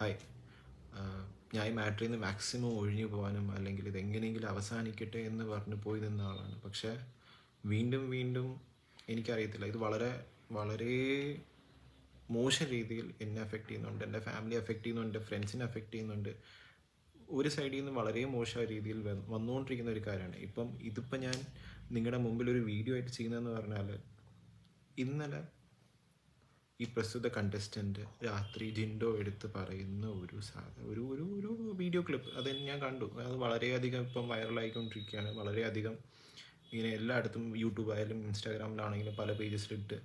Hi, ഞാൻ ഈ മാറ്ററിൽ നിന്ന് മാക്സിമം ഒഴിഞ്ഞു പോകാനും അല്ലെങ്കിൽ ഇതെങ്ങനെയെങ്കിലും അവസാനിക്കട്ടെ എന്ന് പറഞ്ഞ് പോയി നിന്ന ആളാണ്. പക്ഷേ വീണ്ടും വീണ്ടും എനിക്കറിയത്തില്ല, ഇത് വളരെ വളരെ മോശം രീതിയിൽ എന്നെ അഫക്റ്റ് ചെയ്യുന്നുണ്ട്, എൻ്റെ ഫാമിലി അഫക്റ്റ് ചെയ്യുന്നുണ്ട്, എൻ്റെ ഫ്രണ്ട്സിനെ അഫക്റ്റ് ചെയ്യുന്നുണ്ട്. ഒരു സൈഡിൽ നിന്ന് വളരെ മോശമായ രീതിയിൽ വന്നുകൊണ്ടിരിക്കുന്ന ഒരു കാര്യമാണ്. ഇതിപ്പം ഞാൻ നിങ്ങളുടെ മുമ്പിൽ ഒരു വീഡിയോ ആയിട്ട് ചെയ്യുന്നതെന്ന് പറഞ്ഞാൽ, ഇന്നലെ ഈ പ്രസ്തുത കണ്ടസ്റ്റൻ്റ് രാത്രി ജിൻഡോ എടുത്ത് പറയുന്ന ഒരു ഒരു ഒരു വീഡിയോ ക്ലിപ്പ് അത് ഞാൻ കണ്ടു. അത് വളരെയധികം ഇപ്പം വൈറലായിക്കൊണ്ടിരിക്കുകയാണ്. വളരെയധികം ഇങ്ങനെ എല്ലായിടത്തും യൂട്യൂബ് ആയാലും ഇൻസ്റ്റാഗ്രാമിലാണെങ്കിലും പല പേജസിലിട്ട്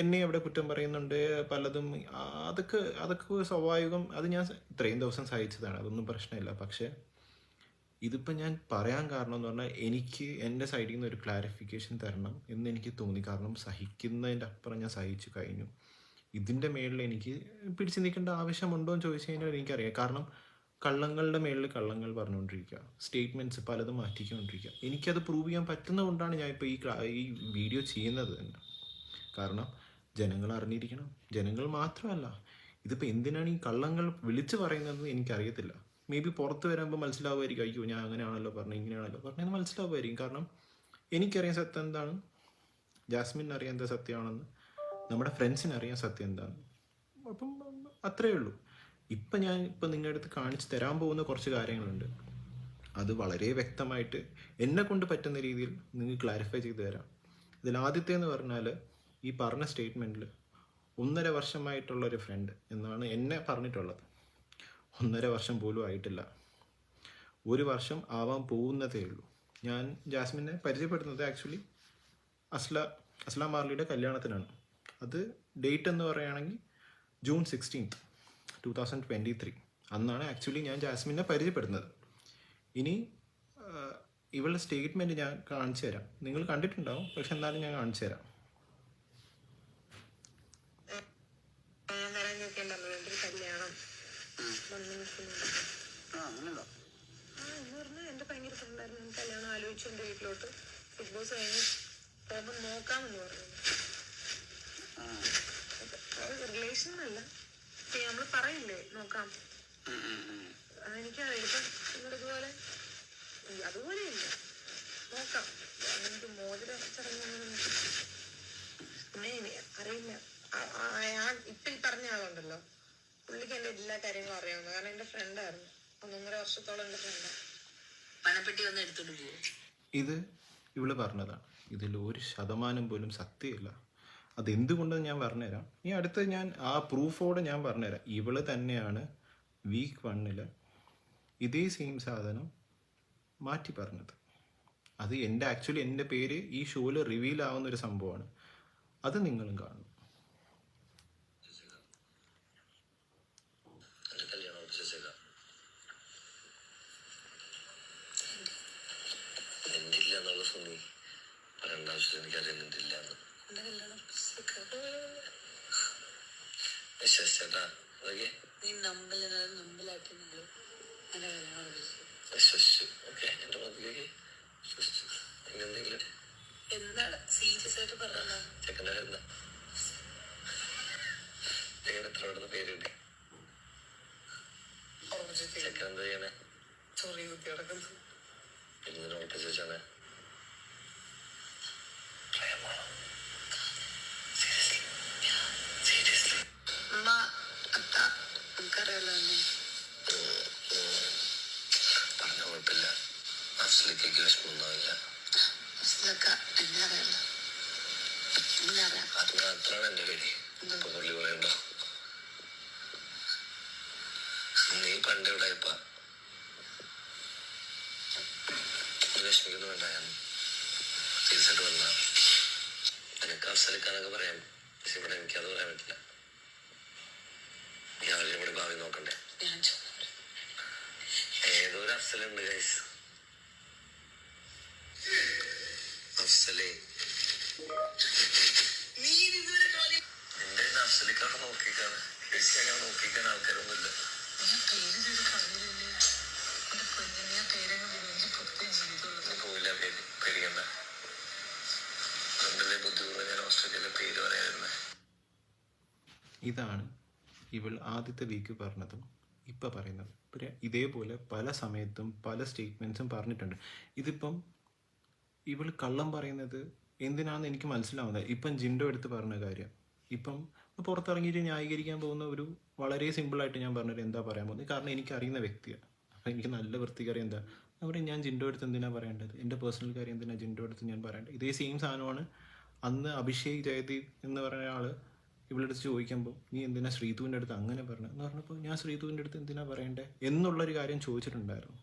എന്നെ അവിടെ കുറ്റം പറയുന്നുണ്ട് പലതും. അതൊക്കെ സ്വാഭാവികം. അത് ഞാൻ ഇത്രയും ദിവസം സഹിച്ചതാണ്, അതൊന്നും പ്രശ്നമില്ല. പക്ഷേ ഇതിപ്പോൾ ഞാൻ പറയാൻ കാരണം എന്ന് പറഞ്ഞാൽ, എനിക്ക് എൻ്റെ സൈഡിൽ നിന്ന് ഒരു ക്ലാരിഫിക്കേഷൻ തരണം എന്ന് എനിക്ക് തോന്നി. കാരണം സഹിക്കുന്നതിൻ്റെ അപ്പുറം ഞാൻ സഹിച്ചു കഴിഞ്ഞു. ഇതിൻ്റെ മേളിൽ എനിക്ക് പിടിച്ചു നിൽക്കേണ്ട ആവശ്യമുണ്ടോ എന്ന് ചോദിച്ചു കഴിഞ്ഞാൽ എനിക്കറിയാം. കാരണം കള്ളങ്ങളുടെ മേളിൽ കള്ളങ്ങൾ പറഞ്ഞുകൊണ്ടിരിക്കുക, സ്റ്റേറ്റ്മെൻറ്റ്സ് പലതും മാറ്റിക്കൊണ്ടിരിക്കുക. എനിക്കത് പ്രൂവ് ചെയ്യാൻ പറ്റുന്നതുകൊണ്ടാണ് ഞാൻ ഇപ്പോൾ ഈ വീഡിയോ ചെയ്യുന്നത് തന്നെ. കാരണം ജനങ്ങൾ അറിഞ്ഞിരിക്കണം. ജനങ്ങൾ മാത്രമല്ല, ഇതിപ്പോൾ എന്തിനാണ് ഈ കള്ളങ്ങൾ വിളിച്ചു പറയുന്നത് എനിക്കറിയത്തില്ല. മേ ബി പുറത്ത് വരുമ്പോൾ മനസ്സിലാവുമായിരിക്കും, അയ്യോ ഞാൻ അങ്ങനെയാണല്ലോ പറഞ്ഞത്, ഇങ്ങനെയാണല്ലോ പറഞ്ഞതെന്ന് മനസ്സിലാവുമായിരിക്കും. കാരണം എനിക്കറിയാൻ സത്യം എന്താണ്, ജാസ്മിൻ അറിയാൻ എന്താ സത്യമാണെന്ന്, നമ്മുടെ ഫ്രണ്ട്സിന് അറിയാൻ സത്യം എന്താണ്. അപ്പം അത്രയേ ഉള്ളൂ. ഞാൻ നിങ്ങളുടെ അടുത്ത് കാണിച്ചു തരാൻ പോകുന്ന കുറച്ച് കാര്യങ്ങളുണ്ട്. അത് വളരെ വ്യക്തമായിട്ട് എന്നെ കൊണ്ട് പറ്റുന്ന രീതിയിൽ നിങ്ങൾക്ക് ക്ലാരിഫൈ ചെയ്ത് തരാം. ഇതിൽ ആദ്യത്തേന്ന് പറഞ്ഞാൽ, ഈ പറഞ്ഞ സ്റ്റേറ്റ്മെൻറ്റിൽ 1.5 വർഷമായിട്ടുള്ളൊരു ഫ്രണ്ട് എന്നാണ് എന്നെ പറഞ്ഞിട്ടുള്ളത്. 1.5 വർഷം പോലും ആയിട്ടില്ല. 1 വർഷം ആവാൻ പോകുന്നതേ ഉള്ളൂ. ഞാൻ ജാസ്മിനെ പരിചയപ്പെടുന്നത് ആക്ച്വലി അസ്ലാം മാർലിയുടെ കല്യാണത്തിനാണ്. അത് ഡേറ്റ് എന്ന് പറയുകയാണെങ്കിൽ June 16th, 2023. അന്നാണ് ആക്ച്വലി ഞാൻ ജാസ്മിനെ പരിചയപ്പെടുന്നത്. ഇനി ഇവളുടെ സ്റ്റേറ്റ്മെൻറ്റ് ഞാൻ കാണിച്ചു തരാം. നിങ്ങൾ കണ്ടിട്ടുണ്ടാവും, പക്ഷെ എന്നാലും ഞാൻ കാണിച്ചു തരാം. എന്റെ ഭയങ്കര ഫ്രണ്ടായിരുന്നു. കല്യാണം ആലോചിച്ചു എന്റെ വീട്ടിലോട്ട് ബിഗ് ബോസ് കഴിഞ്ഞ് പോകുമ്പോൾ നോക്കാമെന്ന് പറഞ്ഞു. റിലേഷൻ അല്ല, നമ്മള് പറയില്ലേ നോക്കാം. എനിക്കറിയാം. ഇപ്പം നിങ്ങളിതുപോലെ അതുപോലെയില്ല, നോക്കാം. എനിക്ക് മോതിര ചടങ്ങൊന്നും അറിയില്ല. ഇപ്പൊ ഈ പറഞ്ഞ ആളുണ്ടല്ലോ, പുള്ളിക്ക് എന്റെ എല്ലാ കാര്യങ്ങളും അറിയാവുന്ന. കാരണം എന്റെ ഫ്രണ്ടായിരുന്നു, 1.5 വർഷത്തോളം എന്റെ ഫ്രണ്ടാണ്. പണപ്പെട്ടി വന്ന് എടുത്തോണ്ട് പോകും. ഇത് ഇവള് പറഞ്ഞതാണ്. ഇതിൽ 1% പോലും സത്യമില്ല. അതെന്തുകൊണ്ടെന്ന് ഞാൻ പറഞ്ഞുതരാം. അടുത്ത് ഞാൻ ആ പ്രൂഫോടെ ഞാൻ പറഞ്ഞുതരാം. ഇവള് തന്നെയാണ് week 1 ഇതേ സെയിം സാധനം മാറ്റി പറഞ്ഞത്. അത് ആക്ച്വലി എൻ്റെ പേര് ഈ ഷോയിൽ റിവീൽ ആവുന്ന ഒരു സംഭവമാണ്. അത് നിങ്ങളും കാണും. എന്താണ് സീരിയസ് ആയിട്ട് പറഞ്ഞോ? ചൊറി കുത്തി കിടക്കുന്നു. നമുക്കറിയാലോ എന്നെ. എന്നെ അറിയാലോ. നീ പണ്ട് ഇവിടെ വിഷമിക്കുന്നു വേണ്ട. ഞാൻ സീരിയസായിട്ട് വന്ന നിനക്ക് അവസരിക്കാനൊക്കെ പറയാം, പക്ഷെ ഇവിടെ എനിക്കത് പറയാൻ പറ്റില്ല. ഞാൻ ഇവിടെ ഭാവി നോക്കണ്ടേ. ഏതൊരു അഫ്സലുണ്ട് ഗൈസ്. അഫ്സലേ, എന്റെ അഫ്സലിക്കാണ് നോക്കിക്കാണ്. അങ്ങനെ നോക്കിക്കാൻ ആൾക്കാരൊന്നുമില്ല. പേടിക്കണ്ട. ഇതാണ് ഇവൾ ആദ്യത്തെ വീക്ക് പറഞ്ഞതും ഇപ്പം പറയുന്നത് പിന്നെ ഇതേപോലെ പല സമയത്തും പല സ്റ്റേറ്റ്മെൻറ്റ്സും പറഞ്ഞിട്ടുണ്ട്. ഇതിപ്പം ഇവൾ കള്ളം പറയുന്നത് എന്തിനാണെന്ന് എനിക്ക് മനസ്സിലാവുന്നത്. ഇപ്പം ജിൻഡോ എടുത്ത് പറഞ്ഞ കാര്യം ഇപ്പം പുറത്തിറങ്ങിയിട്ട് ന്യായീകരിക്കാൻ പോകുന്ന ഒരു വളരെ സിമ്പിളായിട്ട് ഞാൻ പറഞ്ഞത് എന്താ പറയാൻ പോകുന്നത്, കാരണം എനിക്കറിയുന്ന വ്യക്തിയാണ്. അപ്പം എനിക്ക് നല്ല വൃത്തിക്കറിയാം എന്താ അവിടെ ഞാൻ ജിൻഡോ എടുത്ത് എന്തിനാണ് പറയേണ്ടത്, എൻ്റെ പേഴ്സണൽ കാര്യം എന്തിനാണ് ജിൻഡോ എടുത്ത് ഞാൻ പറയേണ്ടത്. ഇതേ സെയിം സാധനമാണ് അന്ന് അഭിഷേക് ജയദീപ് എന്ന് പറയുന്ന ആൾ ഇവിടെ അടുത്ത് ചോദിക്കുമ്പോൾ നീ എന്തിനാ ശ്രീതുവിൻ്റെ അടുത്ത് അങ്ങനെ പറഞ്ഞതെന്ന് പറഞ്ഞപ്പോൾ ഞാൻ ശ്രീതുവിൻ്റെ അടുത്ത് എന്തിനാ പറയണ്ടേ എന്നുള്ളൊരു കാര്യം ചോദിച്ചിട്ടുണ്ടായിരുന്നു.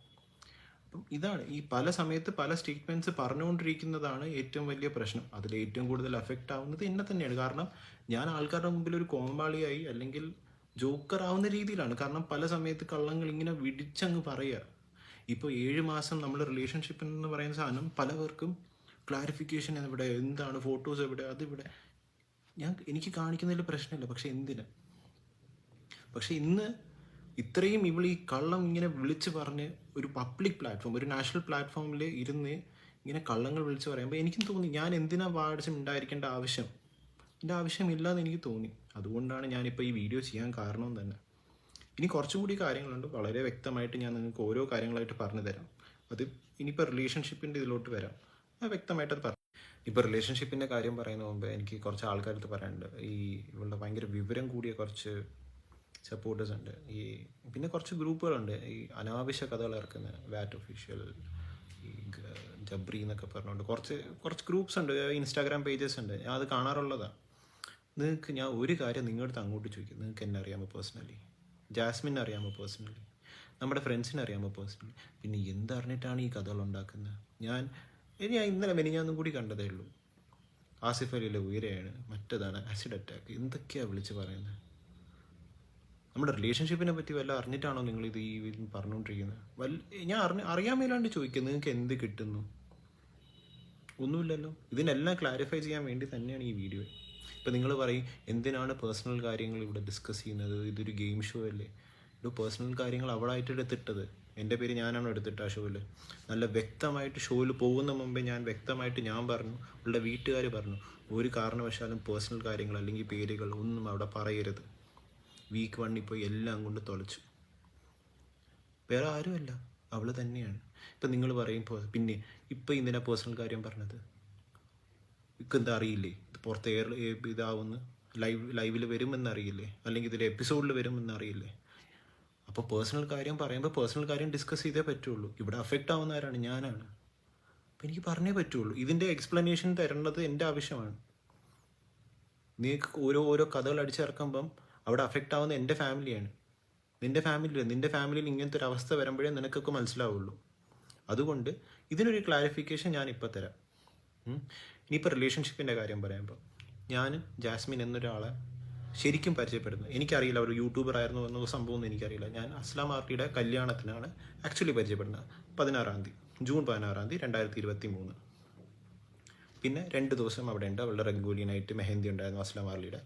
അപ്പം ഇതാണ് ഈ പല സമയത്ത് പല സ്റ്റേറ്റ്മെൻറ്റ്സ് പറഞ്ഞുകൊണ്ടിരിക്കുന്നതാണ് ഏറ്റവും വലിയ പ്രശ്നം. അതിൽ ഏറ്റവും കൂടുതൽ അഫക്റ്റ് ആവുന്നത് എന്നെ തന്നെയാണ്. കാരണം ഞാൻ ആൾക്കാരുടെ മുമ്പിൽ ഒരു കോമ്പാളിയായി അല്ലെങ്കിൽ ജോക്കർ ആവുന്ന രീതിയിലാണ്. കാരണം പല സമയത്ത് കള്ളങ്ങൾ ഇങ്ങനെ വിടിച്ചങ്ങ് പറയുക. ഇപ്പോൾ 7 മാസം നമ്മൾ റിലേഷൻഷിപ്പ് എന്ന് പറയുന്ന സാധനം പലവർക്കും ക്ലാരിഫിക്കേഷൻ എവിടെ, എന്താണ് ഫോട്ടോസ് എവിടെ, അതിവിടെ എനിക്ക് കാണിക്കുന്നതിൽ പ്രശ്നമില്ല. പക്ഷെ എന്തിന്? പക്ഷെ ഇന്ന് ഇത്രയും ഇവൾ ഈ കള്ളം ഇങ്ങനെ വിളിച്ച് പറഞ്ഞ് ഒരു പബ്ലിക് പ്ലാറ്റ്ഫോം, ഒരു നാഷണൽ പ്ലാറ്റ്ഫോമിൽ ഇരുന്ന് ഇങ്ങനെ കള്ളങ്ങൾ വിളിച്ച് പറയുമ്പോൾ എനിക്കും തോന്നി ഞാൻ എന്തിനാ വാട്സം ഉണ്ടായിരിക്കേണ്ട ആവശ്യം, എൻ്റെ ആവശ്യമില്ലാന്ന് എനിക്ക് തോന്നി. അതുകൊണ്ടാണ് ഞാനിപ്പോൾ ഈ വീഡിയോ ചെയ്യാൻ കാരണവും തന്നെ. ഇനി കുറച്ചും കൂടി കാര്യങ്ങളുണ്ട്, വളരെ വ്യക്തമായിട്ട് ഞാൻ നിങ്ങൾക്ക് ഓരോ കാര്യങ്ങളായിട്ട് പറഞ്ഞു തരാം. അത് ഇനിയിപ്പോൾ റിലേഷൻഷിപ്പിൻ്റെ ഇതിലോട്ട് വരാം, വ്യക്തമായിട്ടത് പറഞ്ഞു. ഇപ്പോൾ റിലേഷൻഷിപ്പിൻ്റെ കാര്യം പറയുന്ന മുമ്പ് എനിക്ക് കുറച്ച് ആൾക്കാരടുത്ത് പറയാനുണ്ട്. ഈ ഇവളുടെ ഭയങ്കര വിവരം കൂടിയ കുറച്ച് സപ്പോർട്ടേഴ്സ് ഉണ്ട്. പിന്നെ കുറച്ച് ഗ്രൂപ്പുകളുണ്ട് ഈ അനാവശ്യ കഥകൾ ഇറക്കുന്ന വാറ്റ് ഒഫീഷ്യൽ, ഈ ജബ്രി എന്നൊക്കെ പറഞ്ഞുകൊണ്ട് കുറച്ച് ഗ്രൂപ്പ്സ് ഉണ്ട്, ഇൻസ്റ്റാഗ്രാം പേജസ് ഉണ്ട്. ഞാൻ അത് കാണാറുള്ളതാണ്. നിങ്ങൾക്ക് ഞാൻ ഒരു കാര്യം നിങ്ങളുടെ അടുത്ത് അങ്ങോട്ട് ചോദിക്കും, നിങ്ങൾക്ക് എന്നെ അറിയാമോ പേഴ്സണലി, ജാസ്മിനെ അറിയാമോ പേഴ്സണലി, നമ്മുടെ ഫ്രണ്ട്സിനെ അറിയാമോ പേഴ്സണലി, പിന്നെ എന്തറിഞ്ഞിട്ടാണ് ഈ കഥകൾ ഉണ്ടാക്കുന്നത്? ഞാൻ ഇന്നലെ മെനിഞ്ഞാന്നും കൂടി കണ്ടതേ ഉള്ളൂ. ആസിഫ് അലിയിലെ ഉയരെയാണ്, മറ്റേതാണ് ആസിഡ് അറ്റാക്ക്, എന്തൊക്കെയാണ് വിളിച്ച് പറയുന്നത്? നമ്മുടെ റിലേഷൻഷിപ്പിനെ പറ്റി വല്ല അറിഞ്ഞിട്ടാണോ നിങ്ങളിത് ഈ പറഞ്ഞുകൊണ്ടിരിക്കുന്നത്? ഞാൻ അറിയാൻ മേലാണ്ട് ചോദിക്കുക, നിങ്ങൾക്ക് എന്ത് കിട്ടുന്നു? ഒന്നുമില്ലല്ലോ. ഇതിനെല്ലാം ക്ലാരിഫൈ ചെയ്യാൻ വേണ്ടി തന്നെയാണ് ഈ വീഡിയോ. ഇപ്പം നിങ്ങൾ പറയും എന്തിനാണ് പേഴ്സണൽ കാര്യങ്ങൾ ഇവിടെ ഡിസ്കസ് ചെയ്യുന്നത്, ഇതൊരു ഗെയിം ഷോ അല്ലേ? ഒരു പേഴ്സണൽ കാര്യങ്ങൾ അവളായിട്ട് എടുത്തിട്ടത്, എൻ്റെ പേര് ഞാനാണോ എടുത്തിട്ട് ആ ഷോയിൽ? നല്ല വ്യക്തമായിട്ട് ഷോയിൽ പോകുന്ന മുമ്പേ ഞാൻ വ്യക്തമായിട്ട് ഞാൻ പറഞ്ഞു, അവളുടെ വീട്ടുകാർ പറഞ്ഞു, ഒരു കാരണവശാലും പേഴ്സണൽ കാര്യങ്ങൾ അല്ലെങ്കിൽ പേരുകൾ ഒന്നും അവിടെ പറയരുത്. വീക്ക് 1 ഇപ്പോൾ എല്ലാം കൊണ്ട് തുളച്ചു. വേറെ ആരുമല്ല, അവൾ തന്നെയാണ്. ഇപ്പം നിങ്ങൾ പറയും പിന്നെ ഇപ്പം എന്തിനാ പേഴ്സണൽ കാര്യം പറഞ്ഞത്? എന്താ അറിയില്ലേ ഇത് പുറത്ത് ഇതാവുന്ന ലൈവിൽ വരുമെന്നറിയില്ലേ, അല്ലെങ്കിൽ ഇതിൽ എപ്പിസോഡിൽ വരുമെന്ന് അറിയില്ലേ? അപ്പോൾ പേഴ്സണൽ കാര്യം പറയുമ്പോൾ പേഴ്സണൽ കാര്യം ഡിസ്കസ് ചെയ്തേ പറ്റുള്ളൂ. ഇവിടെ അഫക്റ്റ് ആവുന്ന ആരാണ്? ഞാനാണ്. അപ്പം എനിക്ക് പറഞ്ഞേ പറ്റുള്ളൂ. ഇതിൻ്റെ എക്സ്പ്ലനേഷൻ തരേണ്ടത് എൻ്റെ ആവശ്യമാണ്. നിങ്ങൾക്ക് ഓരോ കഥകൾ അടിച്ചിറക്കുമ്പം അവിടെ അഫക്റ്റ് ആവുന്ന എൻ്റെ ഫാമിലിയാണ്. നിൻ്റെ ഫാമിലിയിൽ ഇങ്ങനത്തെ ഒരു അവസ്ഥ വരുമ്പോഴേ നിനക്കൊക്കെ മനസ്സിലാവുള്ളൂ. അതുകൊണ്ട് ഇതിനൊരു ക്ലാരിഫിക്കേഷൻ ഞാൻ ഇപ്പോൾ തരാം. ഇനിയിപ്പോൾ റിലേഷൻഷിപ്പിൻ്റെ കാര്യം പറയുമ്പോൾ ഞാൻ ജാസ്മിൻ എന്നൊരാളെ ശരിക്കും പരിചയപ്പെടുന്നു. എനിക്കറിയില്ല ഒരു യൂട്യൂബർ ആയിരുന്നു എന്ന സംഭവമൊന്നും എനിക്കറിയില്ല. ഞാൻ അസ്ലാം ആർട്ടിയുടെ കല്യാണത്തിനാണ് ആക്ച്വലി പരിചയപ്പെടുന്നത്. 16-ാം തീയതി, ജൂൺ 16-ാം തീയതി 2023. പിന്നെ 2 ദിവസം അവിടെ ഉണ്ട്. അവളുടെ റംഗോലി നൈറ്റ് മെഹന്തി ഉണ്ടായിരുന്നു അസ്ലാം ആർട്ടിയുടെ.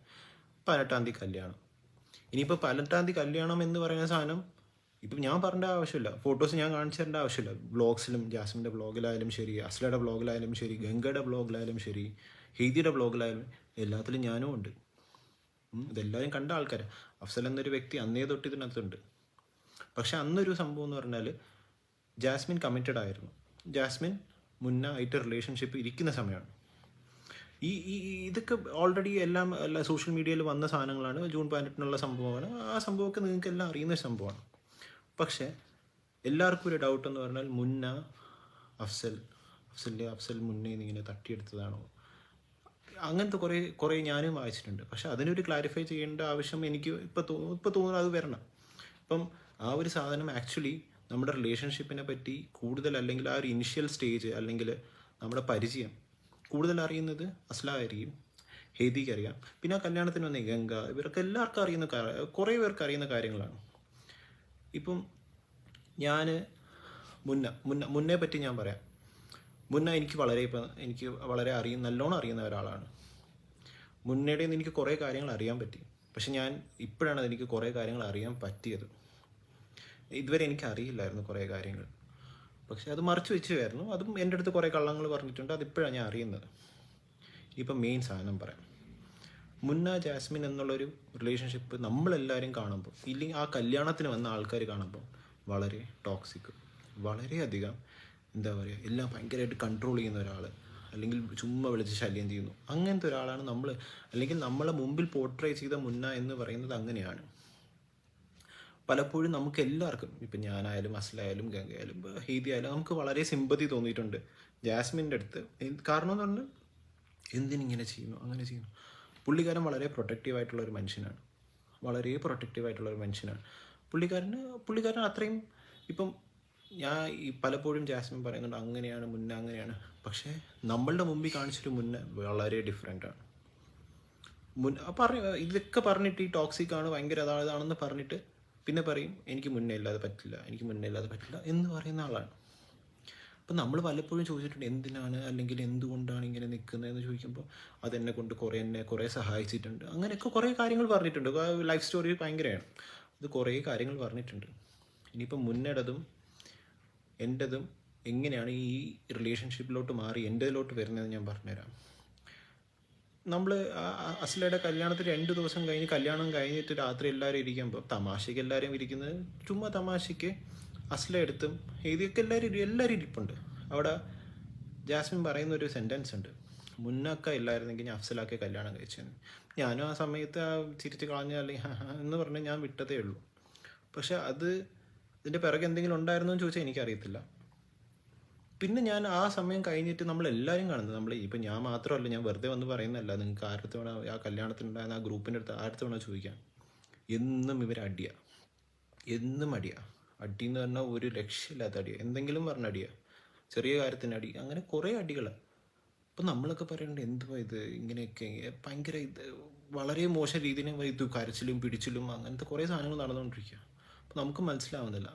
18-ാം തീയതി കല്യാണം. ഇനിയിപ്പോൾ 18-ാം തീയതി കല്യാണം എന്ന് പറയുന്ന സാധനം ഇപ്പം ഞാൻ പറഞ്ഞ ആവശ്യമില്ല, ഫോട്ടോസ് ഞാൻ കാണിച്ചു തരേണ്ട ആവശ്യമില്ല. ബ്ലോഗ്സിലും ജാസ്മിൻ്റെ ബ്ലോഗിലായാലും ശരി, അസ്ലയുടെ ബ്ലോഗിലായാലും ശരി, ഗംഗയുടെ ബ്ലോഗിലായാലും ശരി, ഹെയ്ദിയുടെ ബ്ലോഗിലായാലും എല്ലാത്തിലും ഞാനും ഉണ്ട്. ഇതെല്ലാവരും കണ്ട ആൾക്കാരാണ്. അഫ്സൽ എന്നൊരു വ്യക്തി അന്നേ തൊട്ട് ഇതിനകത്തുണ്ട്. പക്ഷെ അന്നൊരു സംഭവം എന്ന് പറഞ്ഞാൽ ജാസ്മിൻ കമ്മിറ്റഡ് ആയിരുന്നു. ജാസ്മിൻ മുന്നേ ആയിട്ട് റിലേഷൻഷിപ്പ് ഇരിക്കുന്ന സമയമാണ്. ഇതൊക്കെ ഓൾറെഡി എല്ലാ സോഷ്യൽ മീഡിയയിൽ വന്ന സാധനങ്ങളാണ്. ജൂൺ 18-നുള്ള സംഭവമാണ്. ആ സംഭവമൊക്കെ നിങ്ങൾക്ക് എല്ലാം അറിയുന്ന സംഭവമാണ്. പക്ഷേ എല്ലാവർക്കും ഒരു ഡൗട്ട് എന്ന് പറഞ്ഞാൽ അഫ്സൽ മുന്നേ ഇങ്ങനെ തട്ടിയെടുത്തതാണോ? അങ്ങനത്തെ കുറേ ഞാനും വായിച്ചിട്ടുണ്ട്. പക്ഷെ അതിനൊരു ക്ലാരിഫൈ ചെയ്യേണ്ട ആവശ്യം എനിക്ക് ഇപ്പോൾ തോന്നുന്നു അത് വരണം. അപ്പം ആ ഒരു സാധനം ആക്ച്വലി നമ്മുടെ റിലേഷൻഷിപ്പിനെ പറ്റി കൂടുതൽ, അല്ലെങ്കിൽ ആ ഒരു ഇനിഷ്യൽ സ്റ്റേജ്, അല്ലെങ്കിൽ നമ്മുടെ പരിചയം കൂടുതൽ അറിയുന്നത് അസ്ലായിരിക്കും, ഹെയ്ദിക്ക് അറിയാം. പിന്നെ ആ കല്യാണത്തിന് വന്ന ഗംഗ, ഇവർക്ക് എല്ലാവർക്കും അറിയുന്ന കുറേ പേർക്ക് അറിയുന്ന കാര്യങ്ങളാണ്. ഇപ്പം ഞാൻ മുന്നേ പറ്റി ഞാൻ പറയാം. എനിക്ക് വളരെ നല്ലോണം അറിയുന്ന ഒരാളാണ്. മുന്നേടെ നിന്ന് എനിക്ക് കുറേ കാര്യങ്ങൾ അറിയാൻ പറ്റി. പക്ഷെ ഇപ്പോഴാണ് എനിക്ക് കുറേ കാര്യങ്ങൾ അറിയാൻ പറ്റിയത്. ഇതുവരെ എനിക്ക് അറിയില്ലായിരുന്നു കുറേ കാര്യങ്ങൾ. പക്ഷെ അത് മറച്ചു വെച്ചുമായിരുന്നു. അതും എൻ്റെ അടുത്ത് കുറേ കള്ളങ്ങൾ പറഞ്ഞിട്ടുണ്ട്. അതിപ്പോഴാണ് ഞാൻ അറിയുന്നത്. ഇപ്പം മെയിൻ സാധനം പറയാം. മുന്ന ജാസ്മിൻ എന്നുള്ളൊരു റിലേഷൻഷിപ്പ് നമ്മളെല്ലാവരും കാണുമ്പോൾ, ഇല്ലെങ്കിൽ ആ കല്യാണത്തിന് വന്ന ആൾക്കാർ കാണുമ്പോൾ വളരെ ടോക്സിക്, വളരെയധികം എന്താ പറയുക, എല്ലാം ഭയങ്കരമായിട്ട് കൺട്രോൾ ചെയ്യുന്ന ഒരാൾ, അല്ലെങ്കിൽ ചുമ്മാ വിളിച്ച് ശല്യം ചെയ്യുന്നു, അങ്ങനത്തെ ഒരാളാണ് നമ്മൾ, അല്ലെങ്കിൽ നമ്മളെ മുമ്പിൽ പോർട്രേ ചെയ്ത മുന്ന എന്ന് പറയുന്നത് അങ്ങനെയാണ്. പലപ്പോഴും നമുക്ക് എല്ലാവർക്കും, ഇപ്പം ഞാനായാലും അസ്ലായാലും ഗംഗയായാലും ഹെയ്തി ആയാലും നമുക്ക് വളരെ സിമ്പതി തോന്നിയിട്ടുണ്ട് ജാസ്മിൻ്റെ അടുത്ത്. കാരണം എന്ന് പറഞ്ഞാൽ എന്തിനിങ്ങനെ ചെയ്യുന്നു, അങ്ങനെ ചെയ്യുന്നു. പുള്ളിക്കാരൻ വളരെ പ്രൊട്ടക്റ്റീവായിട്ടുള്ള ഒരു മനുഷ്യനാണ്, വളരെ പ്രൊട്ടക്റ്റീവായിട്ടുള്ള ഒരു മനുഷ്യനാണ് പുള്ളിക്കാരൻ അത്രയും. ഇപ്പം ഞാൻ ഈ പലപ്പോഴും ജാസ്മിൻ പറയുന്നുണ്ട് അങ്ങനെയാണ് മുന്ന അങ്ങനെയാണ്, പക്ഷേ നമ്മളുടെ മുമ്പിൽ കാണിച്ചൊരു മുന്ന വളരെ ഡിഫറെൻ്റാണ്. ഇതൊക്കെ പറഞ്ഞിട്ട് ഈ ടോക്സിക് ആണ്, ഭയങ്കര അതാണെന്ന് പറഞ്ഞിട്ട് പിന്നെ പറയും എനിക്ക് മുന്നേ ഇല്ലാതെ പറ്റില്ല എന്ന് പറയുന്ന ആളാണ്. അപ്പം നമ്മൾ പലപ്പോഴും ചോദിച്ചിട്ടുണ്ട് എന്തിനാണ്, അല്ലെങ്കിൽ എന്തുകൊണ്ടാണ് ഇങ്ങനെ നിൽക്കുന്നതെന്ന് ചോദിക്കുമ്പോൾ അതെന്നെ കൊണ്ട് കുറേ സഹായിച്ചിട്ടുണ്ട്, അങ്ങനെയൊക്കെ കുറേ കാര്യങ്ങൾ പറഞ്ഞിട്ടുണ്ട്. ലൈഫ് സ്റ്റോറി ഭയങ്കരമാണ്, അത് കുറേ കാര്യങ്ങൾ പറഞ്ഞിട്ടുണ്ട്. ഇനിയിപ്പം മുന്നേടതും എൻ്റെതും എങ്ങനെയാണ് ഈ റിലേഷൻഷിപ്പിലോട്ട് മാറി എൻ്റെതിലോട്ട് വരുന്നതെന്ന് ഞാൻ പറഞ്ഞുതരാം. നമ്മൾ അസ്ലയുടെ കല്യാണത്തിന് 2 ദിവസം കഴിഞ്ഞ്, കല്യാണം കഴിഞ്ഞിട്ട് രാത്രി എല്ലാവരും ഇരിക്കുമ്പോൾ, തമാശയ്ക്ക് എല്ലാവരും ഇരിക്കുന്നത്, ചുമ്മാ തമാശയ്ക്ക് അസ്ല എടുത്തും ഹെയ്തിയൊക്കെ എല്ലാവരും ഇരിപ്പുണ്ട്. അവിടെ ജാസ്മിൻ പറയുന്ന ഒരു സെൻറ്റൻസ് ഉണ്ട്, മുന്നൊക്കെ ഇല്ലായിരുന്നെങ്കിൽ ഞാൻ അഫ്സലാക്കെ കല്യാണം കഴിച്ചത്. ഞാനും ആ സമയത്ത് ചിരിച്ച് കളഞ്ഞാൽ എന്ന് പറഞ്ഞ് ഞാൻ വിട്ടതേ ഉള്ളൂ. പക്ഷെ ഇതിൻ്റെ പിറകെ എന്തെങ്കിലും ഉണ്ടായിരുന്നോ എന്ന് ചോദിച്ചാൽ എനിക്കറിയത്തില്ല. പിന്നെ ഞാൻ ആ സമയം കഴിഞ്ഞിട്ട് നമ്മളെല്ലാവരും കാണുന്നത്, ഇപ്പം ഞാൻ മാത്രമല്ല, ഞാൻ വെറുതെ വന്ന് പറയുന്നതല്ല, നിങ്ങൾക്ക് ആരുടെ വേണം ആ കല്യാണത്തിനുണ്ടായിരുന്ന ആ ഗ്രൂപ്പിൻ്റെ അടുത്ത് ആരുടെ വേണം ചോദിക്കാം, എന്നും ഇവർ എന്നും അടി എന്ന് പറഞ്ഞാൽ ഒരു ലക്ഷ്യമില്ലാത്ത അടിയാണ്, എന്തെങ്കിലും പറഞ്ഞ അടിയാണ്, ചെറിയ കാര്യത്തിന് അടി, അങ്ങനെ കുറേ അടികൾ. അപ്പം നമ്മളൊക്കെ പറയേണ്ടത് എന്തുവാ ഇത്, ഇങ്ങനെയൊക്കെ ഭയങ്കര വളരെ മോശം രീതിയിൽ ഇത് കരച്ചിലും പിടിച്ചിലും അങ്ങനത്തെ കുറേ സാധനങ്ങൾ നടന്നുകൊണ്ടിരിക്കുക. അപ്പം നമുക്ക് മനസ്സിലാവുന്നില്ല.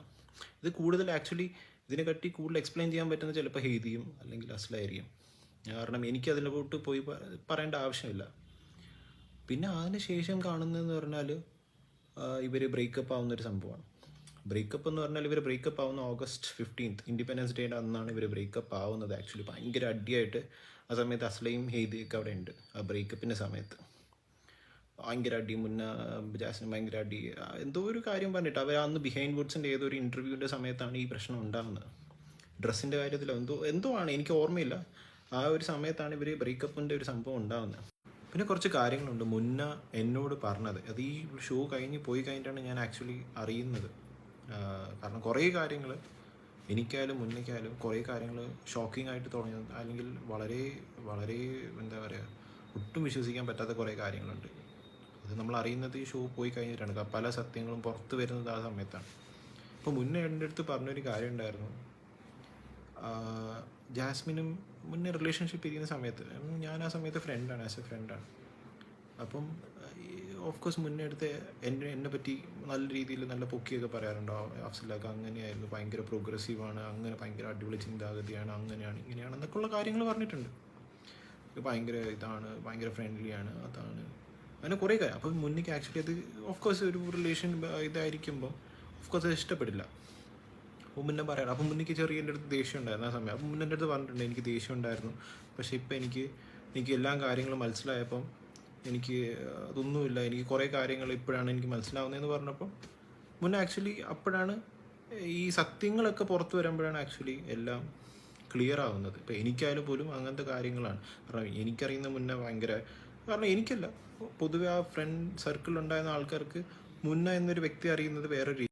ഇത് കൂടുതൽ ആക്ച്വലി ഇതിനെപ്പറ്റി കൂടുതൽ എക്സ്പ്ലെയിൻ ചെയ്യാൻ പറ്റുന്നത് ചിലപ്പോൾ ഹെയ്തിയും അല്ലെങ്കിൽ അസ്ലായിരിക്കും. കാരണം എനിക്കതിലോട്ട് പോയി പറയേണ്ട ആവശ്യമില്ല. പിന്നെ അതിന് ശേഷം കാണുന്നതെന്ന് പറഞ്ഞാൽ ഇവർ ബ്രേക്കപ്പ് ആവുന്നൊരു സംഭവമാണ്. ബ്രേക്കപ്പ് എന്ന് പറഞ്ഞാൽ ഇവർ ബ്രേക്കപ്പ് ആവുന്ന August 15th, ഇൻഡിപെൻഡൻസ് ഡേയുടെ അന്നാണ് ഇവർ ബ്രേക്കപ്പ് ആവുന്നത്. ആക്ച്വലി ഭയങ്കര അടിയായിട്ട് ആ സമയത്ത് അസ്ലയും ഹെയ്തിയൊക്കെ അവിടെ ഉണ്ട്. ആ ബ്രേക്കപ്പിൻ്റെ സമയത്ത് ഭയങ്കര അടി, ജാസ്മിൻ ഭയങ്കര അടി, എന്തോ ഒരു കാര്യം പറഞ്ഞിട്ട് അവർ അന്ന് ബിഹൈൻഡ് വുഡ്സിൻ്റെ ഏതോ ഒരു ഇൻ്റർവ്യൂവിൻ്റെ സമയത്താണ് ഈ പ്രശ്നം ഉണ്ടാകുന്നത്. ഡ്രസ്സിൻ്റെ കാര്യത്തിലോ എന്തോ ആണ്, എനിക്ക് ഓർമ്മയില്ല. ആ ഒരു സമയത്താണ് ഇവർ ബ്രേക്കപ്പിൻ്റെ ഒരു സംഭവം ഉണ്ടാകുന്നത്. പിന്നെ കുറച്ച് കാര്യങ്ങളുണ്ട് മുന്ന എന്നോട് പറഞ്ഞത്, അത് ഈ ഷോ പോയി കഴിഞ്ഞിട്ടാണ് ഞാൻ ആക്ച്വലി അറിയുന്നത്. കാരണം കുറേ കാര്യങ്ങൾ എനിക്കായാലും മുന്നേക്കായാലും കുറേ കാര്യങ്ങൾ ഷോക്കിംഗ് ആയിട്ട് തുടങ്ങിയത്, അല്ലെങ്കിൽ വളരെ വളരെ എന്താ പറയുക, ഒട്ടും വിശ്വസിക്കാൻ പറ്റാത്ത കുറേ കാര്യങ്ങളുണ്ട്. അത് നമ്മൾ അറിയുന്നത് ഈ ഷോ പോയി കഴിഞ്ഞിട്ടാണ്. പല സത്യങ്ങളും പുറത്ത് വരുന്നത് ആ സമയത്താണ്. അപ്പോൾ മുന്നേ എൻ്റെ അടുത്ത് പറഞ്ഞൊരു കാര്യം ഉണ്ടായിരുന്നു, ജാസ്മിനും മുന്നേ റിലേഷൻഷിപ്പ് ഇരിക്കുന്ന സമയത്ത്, ഞാൻ ആ സമയത്ത് ഫ്രണ്ടാണ്, ആസ് എ ഫ്രണ്ടാണ്. അപ്പം ഓഫ് കോഴ്സ് മുന്നേ അടുത്ത് എന്നെ പറ്റി നല്ല രീതിയിൽ നല്ല പൊക്കിയൊക്കെ പറയാറുണ്ടോ, അഫ്സലൊക്കെ അങ്ങനെയായിരുന്നു, ഭയങ്കര പ്രോഗ്രസീവാണ്, അങ്ങനെ ഭയങ്കര അടിപൊളി ചിന്താഗതിയാണ്, അങ്ങനെയാണ് ഇങ്ങനെയാണ് എന്നൊക്കെയുള്ള കാര്യങ്ങൾ പറഞ്ഞിട്ടുണ്ട്. ഭയങ്കര ഇതാണ്, ഭയങ്കര ഫ്രണ്ട്ലിയാണ്, അതാണ്, അങ്ങനെ കുറേ കാര്യം. അപ്പം മുന്നേക്ക് ആക്ച്വലി അത് ഓഫ് കോഴ്സ് ഒരു റിലേഷൻ ഇതായിരിക്കുമ്പോൾ ഓഫ് കോഴ്സ് അത് ഇഷ്ടപ്പെടില്ല. അപ്പോൾ മുന്നേ പറയണം. അപ്പം മുന്നേക്ക് ചെറിയ എൻ്റെ അടുത്ത് ദേഷ്യം ഉണ്ടായിരുന്നു ആ സമയം. അപ്പം മുന്നേ എൻ്റെ അടുത്ത് പറഞ്ഞിട്ടുണ്ട് എനിക്ക് ദേഷ്യം ഉണ്ടായിരുന്നു, പക്ഷേ ഇപ്പം എനിക്ക് എല്ലാ കാര്യങ്ങളും മനസ്സിലായപ്പം എനിക്ക് അതൊന്നുമില്ല, എനിക്ക് കുറേ കാര്യങ്ങൾ ഇപ്പോഴാണ് എനിക്ക് മനസ്സിലാവുന്നതെന്ന് പറഞ്ഞപ്പം മുന്നേ ആക്ച്വലി അപ്പോഴാണ് ഈ സത്യങ്ങളൊക്കെ പുറത്ത് വരുമ്പോഴാണ് ആക്ച്വലി എല്ലാം ക്ലിയർ ആവുന്നത്. ഇപ്പം എനിക്കായാലും പോലും അങ്ങനത്തെ കാര്യങ്ങളാണ്. കാരണം എനിക്കറിയുന്ന മുന്നേ ഭയങ്കര, കാരണം എനിക്കല്ല, പൊതുവെ ആ ഫ്രണ്ട് സർക്കിളിലുണ്ടായിരുന്ന ആൾക്കാർക്ക് മുന്ന എന്നൊരു വ്യക്തി അറിയുന്നത് വേറൊരു